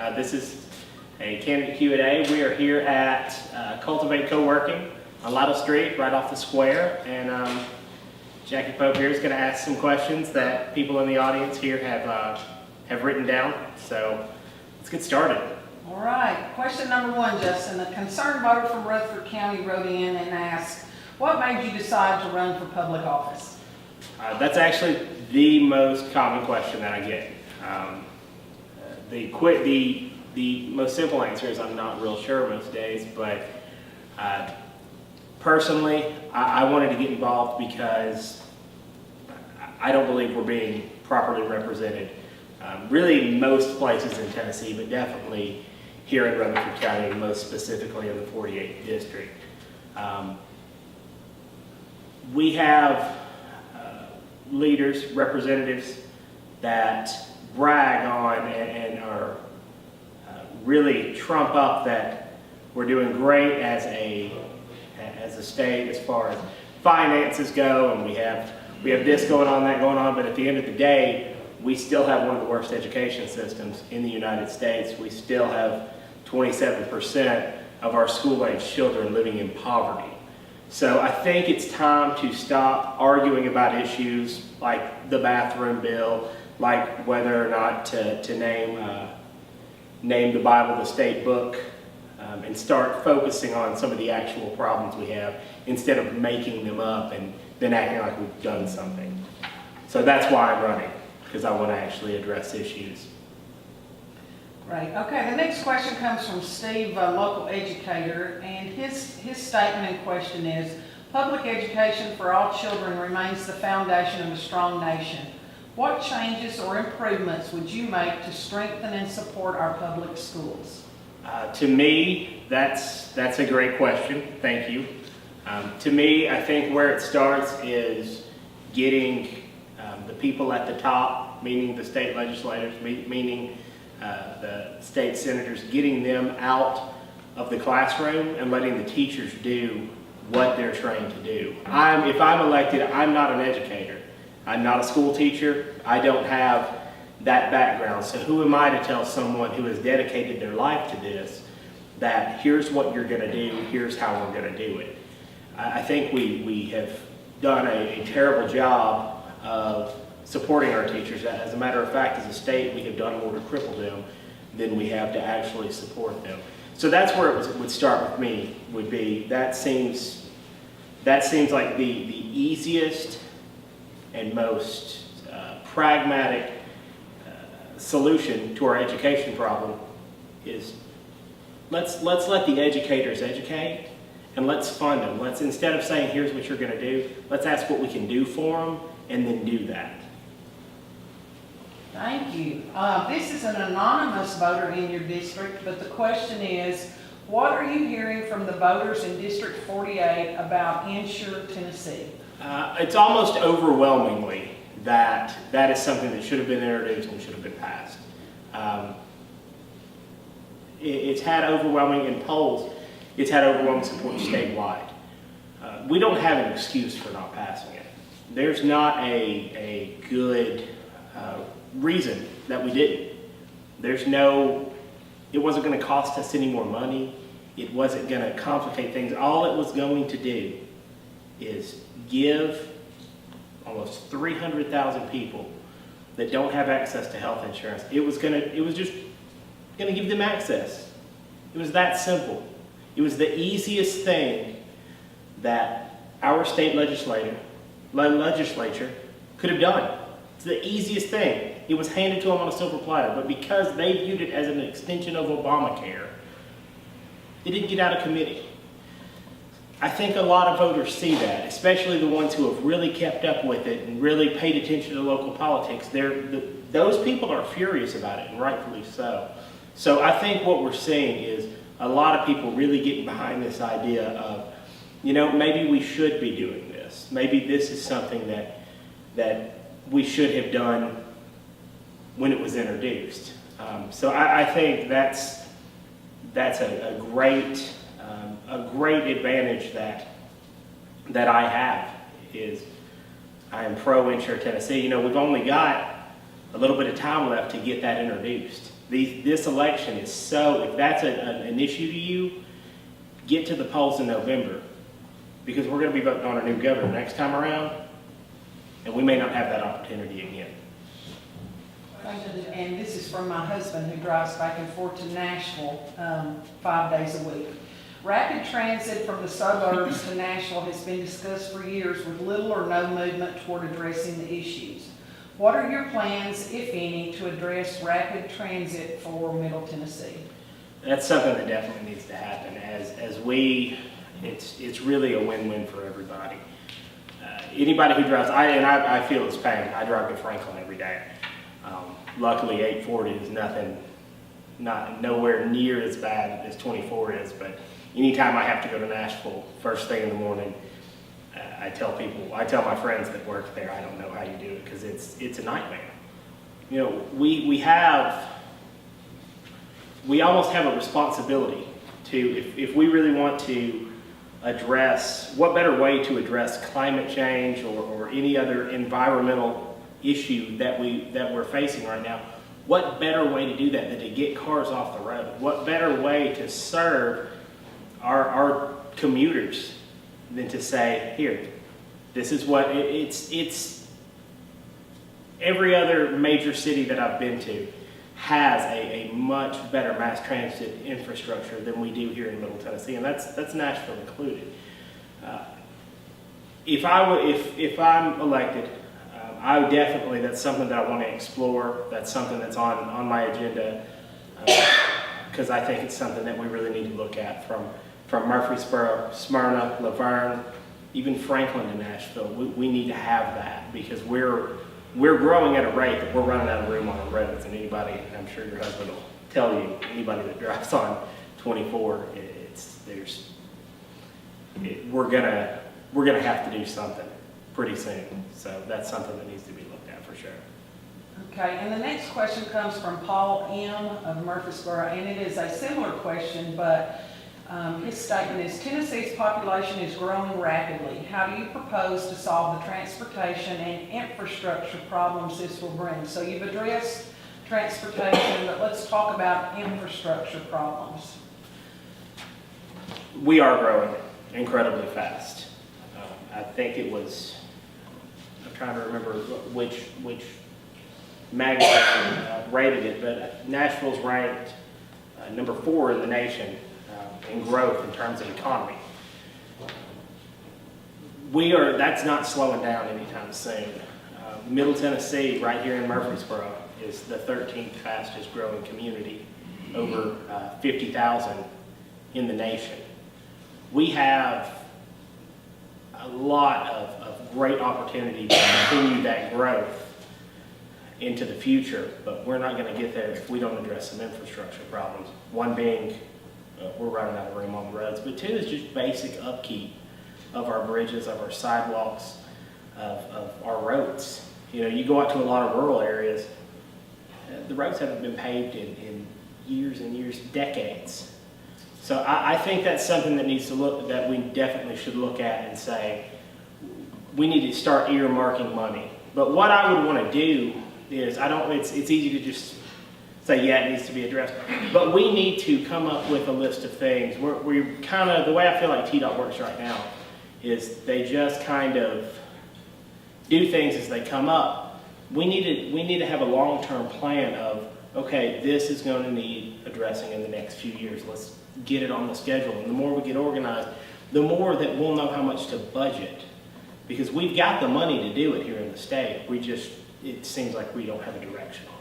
This is a candidate Q&A. We are here at Cultivate Co-working on Lytle Street, right off the square. And Jackie Pope here is going to ask some questions that people in the audience here have written down. So let's get started. All right. Question number one, Justin. A concerned voter from Rutherford County wrote in and asked, what made you decide to run for public office? That's actually the most common question that I get. The most simple answer is I'm not real sure most days, but personally, I wanted to get involved because I don't believe we're being properly represented. Really most places in Tennessee, but definitely here in Rutherford County, most specifically in the 48th district. We have leaders, representatives that brag on and are really trump up that we're doing great as a state as far as finances go, and we have this going on, that going on, but at the end of the day, we still have one of the worst education systems in the United States. We still have 27% of our school-age children living in poverty. So I think it's time to stop arguing about issues like the bathroom bill, like whether or not to name the Bible the state book, and start focusing on some of the actual problems we have instead of making them up and then acting like we've done something. So that's why I'm running, because I want to actually address issues. Right. Okay. The next question comes from Steve, a local educator, and his statement in question is, public education for all children remains the foundation of a strong nation. What changes or improvements would you make to strengthen and support our public schools? To me, that's a great question. Thank you. To me, I think where it starts is getting the people at the top, meaning the state legislators, meaning the state senators, getting them out of the classroom and letting the teachers do what they're trained to do. If I'm elected, I'm not an educator. I'm not a school teacher. I don't have that background. So who am I to tell someone who has dedicated their life to this that here's what you're going to do, here's how we're going to do it? I think we have done a terrible job of supporting our teachers. As a matter of fact, as a state, we have done more to cripple them than we have to actually support them. So that's where it would start with me, would be that seems like the easiest and most pragmatic solution to our education problem is let's let the educators educate, and let's fund them. Let's, instead of saying here's what you're going to do, let's ask what we can do for them and then do that. Thank you. This is an anonymous voter in your district, but the question is, what are you hearing from the voters in District 48 about Insure Tennessee? It's almost overwhelmingly that is something that should have been introduced and should have been passed. It's had overwhelming, in polls, it's had overwhelming support statewide. We don't have an excuse for not passing it. There's not a good reason that we didn't. It wasn't going to cost us any more money. It wasn't going to complicate things. All it was going to do is give almost 300,000 people that don't have access to health insurance. It was just going to give them access. It was that simple. It was the easiest thing that our state legislature could have done. It's the easiest thing. It was handed to them on a silver platter, but because they viewed it as an extension of Obamacare, it didn't get out of committee. I think a lot of voters see that, especially the ones who have really kept up with it and really paid attention to local politics. Those people are furious about it, and rightfully so. So I think what we're seeing is a lot of people really getting behind this idea of, maybe we should be doing this. Maybe this is something that we should have done when it was introduced. So I think that's a great advantage that I have, is I am pro Insure Tennessee. We've only got a little bit of time left to get that introduced. This election is so, if that's an issue to you, get to the polls in November, because we're going to be voting on a new governor next time around, and we may not have that opportunity again. And this is from my husband, who drives back and forth to Nashville 5 days a week. Rapid transit from the suburbs to Nashville has been discussed for years with little or no movement toward addressing the issues. What are your plans, if any, to address rapid transit for Middle Tennessee? That's something that definitely needs to happen. It's really a win-win for everybody. Anybody who drives, I feel this pain. I drive to Franklin every day. Luckily, 840 is nowhere near as bad as 24 is, but anytime I have to go to Nashville first thing in the morning, I tell my friends that work there, I don't know how you do it, because it's a nightmare. You know, we almost have a responsibility to, if we really want to address, what better way to address climate change or any other environmental issue that we're facing right now, what better way to do that than to get cars off the road? What better way to serve our commuters than to say, here, this is what it's every other major city that I've been to has a much better mass transit infrastructure than we do here in Middle Tennessee, and that's Nashville included. If I'm elected, I would definitely, that's something that I want to explore. That's something that's on my agenda, because I think it's something that we really need to look at from Murfreesboro, Smyrna, Laverne, even Franklin to Nashville. We need to have that, because we're growing at a rate that we're running out of room on the roads. And anybody, I'm sure your husband will tell you, anybody that drives on 24, we're gonna have to do something pretty soon. So that's something that needs to be looked at for sure. Okay, and the next question comes from Paul M. of Murfreesboro, and it is a similar question, but his statement is, Tennessee's population is growing rapidly. How do you propose to solve the transportation and infrastructure problems this will bring? So you've addressed transportation, but let's talk about infrastructure problems. We are growing incredibly fast. I think it was, I'm trying to remember which magazine rated it, but Nashville's ranked number 4 in the nation in growth in terms of economy. That's not slowing down anytime soon. Middle Tennessee, right here in Murfreesboro, is the 13th fastest growing community, over 50,000 in the nation. We have a lot of great opportunity to continue that growth into the future, but we're not going to get there if we don't address some infrastructure problems. One being, we're running out of room on the roads, but 2 is just basic upkeep of our bridges, of our sidewalks, of our roads. You know, you go out to a lot of rural areas, the roads haven't been paved in years and years, decades. So I think that's something that we definitely should look at and say, we need to start earmarking money. But what I would want to do is, it's easy to just say, yeah, it needs to be addressed. But we need to come up with a list of things. We're kind of, the way I feel like TDOT works right now is they just kind of do things as they come up. We need to have a long-term plan of, okay, this is going to need addressing in the next few years. Let's get it on the schedule. And the more we get organized, the more that we'll know how much to budget. Because we've got the money to do it here in the state. It seems like we don't have a direction on it.